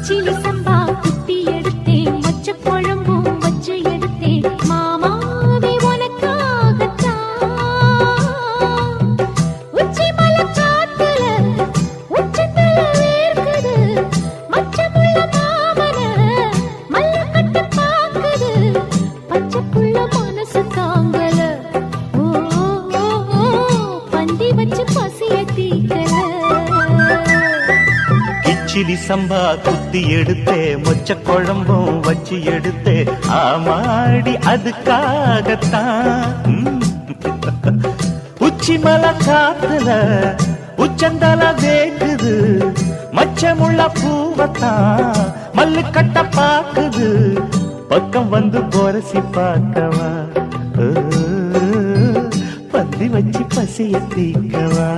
கிச்சிலி சம்பா குத்தி எடுத்தேன், மொச்ச குழம்பும் வச்சு எடுத்தேன், மாமாவே உனக்காகத்தான். உச்சி மலை காத்துல உச்சத்துல வேர்க்குது, மச்சமுள்ள மாமன மல்ல கட்டு பாக்குது, பச்சைப்புள்ள மனசு தாங்கல. ஓ பந்தி வச்சு பசிய தீக்கல. கிச்சிலி சம்பா குத்தி எடுத்தே, மொச்ச குழம்பும் வச்சு எடுத்தே, ஆமாடி அதுக்காகத்தான். உச்சி மலை காத்துல உச்சந்தல வேக்குது, மச்சமுள்ள பூவத்தான் மல்லு கட்ட பாக்குது, பக்கம் வந்து பொரசி பார்க்கவா, பந்தி வச்சு பசிய தீக்கவா.